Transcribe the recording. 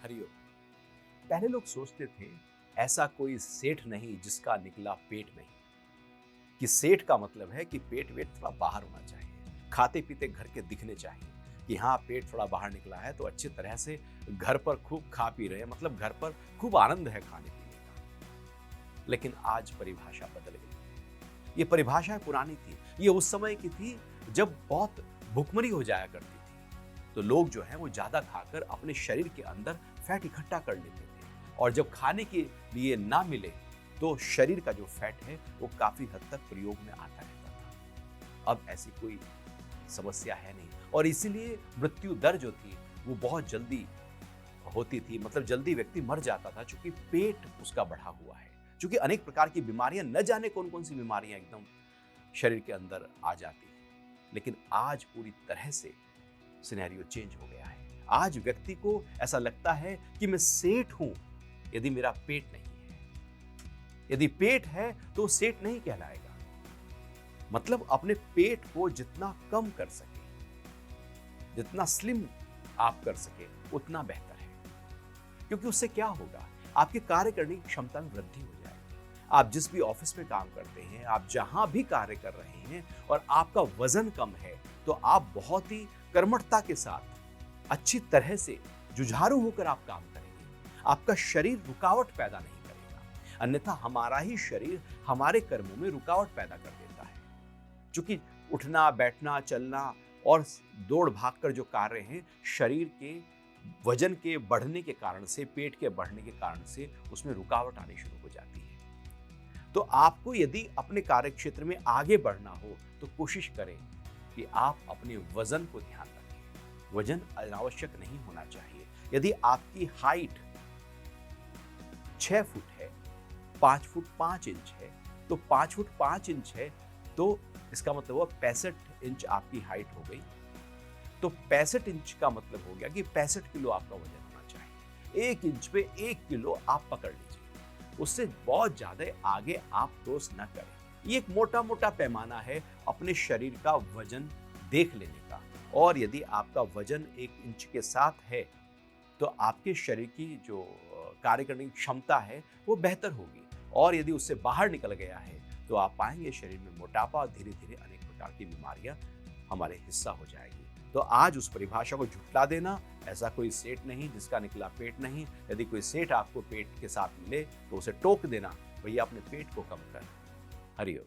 हरिओम। पहले लोग सोचते थे ऐसा कोई सेठ नहीं जिसका निकला पेट नहीं। कि सेठ का मतलब है कि पेट वेट थोड़ा बाहर होना चाहिए, खाते पीते घर के दिखने चाहिए कि हाँ पेट थोड़ा बाहर निकला है तो अच्छी तरह से घर पर खूब खा पी रहे हैं, मतलब घर पर खूब आनंद है खाने पीने का। लेकिन आज परिभाषा बदल गई। ये परिभाषा पुरानी थी, ये उस समय की थी जब बहुत भुखमरी हो जाया करती थी, तो लोग जो है वो ज्यादा खाकर अपने शरीर के अंदर फैट इकट्ठा कर लेते थे, और जब खाने के लिए ना मिले तो शरीर का जो फैट है वो काफी हद तक प्रयोग में आता रहता था। अब ऐसी कोई समस्या है नहीं, और इसीलिए मृत्यु दर जो थी वो बहुत जल्दी होती थी, मतलब जल्दी व्यक्ति मर जाता था, क्योंकि पेट उसका बढ़ा हुआ है। क्योंकि अनेक प्रकार की बीमारियां, न जाने कौन कौन सी बीमारियां एकदम शरीर के अंदर आ जाती है। लेकिन आज पूरी तरह से सिनेरियो चेंज हो गया है। आज व्यक्ति को ऐसा लगता है कि मैं सेठ हूं यदि मेरा पेट नहीं है। यदि पेट है तो सेठ नहीं कहलाएगा। मतलब अपने पेट को जितना कम कर सके, जितना स्लिम आप कर सके उतना बेहतर है। क्योंकि उससे क्या होगा, आपके कार्य करने की क्षमता में वृद्धि हो जाएगी। आप जिस भी ऑफिस में काम करते हैं, आप जहां भी कार्य कर रहे हैं और आपका वजन कम है, तो आप बहुत ही कर्मठता के साथ अच्छी तरह से जुझारू होकर आप काम करेंगे। आपका शरीर रुकावट पैदा नहीं करेगा, अन्यथा हमारा ही शरीर हमारे कर्मों में रुकावट पैदा कर देता है। क्योंकि उठना बैठना चलना और दौड़ भाग कर जो कार्य हैं, शरीर के वजन के बढ़ने के कारण से, पेट के बढ़ने के कारण से उसमें रुकावट आनी शुरू हो जाती है। तो आपको यदि अपने कार्य क्षेत्र में आगे बढ़ना हो तो कोशिश करें कि आप अपने वजन को ध्यान रखें। वजन अनावश्यक नहीं होना चाहिए। यदि आपकी हाइट 6 फुट है, 5 फुट 5 इंच है, तो 5 फुट 5 इंच है तो इसका मतलब हुआ 65 इंच आपकी हाइट हो गई। तो 65 इंच का मतलब हो गया कि 65 किलो आपका वजन होना चाहिए। 1 इंच पे 1 किलो आप पकड़ लीजिए, उससे बहुत ज्यादा आगे आप क्रोस न करें। ये एक मोटा मोटा पैमाना है अपने शरीर का वजन देख लेने का। और यदि आपका वजन 1 इंच के साथ है तो आपके शरीर की जो कार्य करने की क्षमता है वो बेहतर होगी। और यदि उससे बाहर निकल गया है तो आप पाएंगे शरीर में मोटापा और धीरे धीरे अनेक प्रकार की बीमारियां हमारे हिस्सा हो जाएगी। तो आज उस परिभाषा को झुठला देना, ऐसा कोई सेठ नहीं जिसका निकला पेट नहीं। यदि कोई सेठ आपको पेट के साथ मिले तो उसे टोक देना, भैया अपने पेट को कम कर। हरिओम।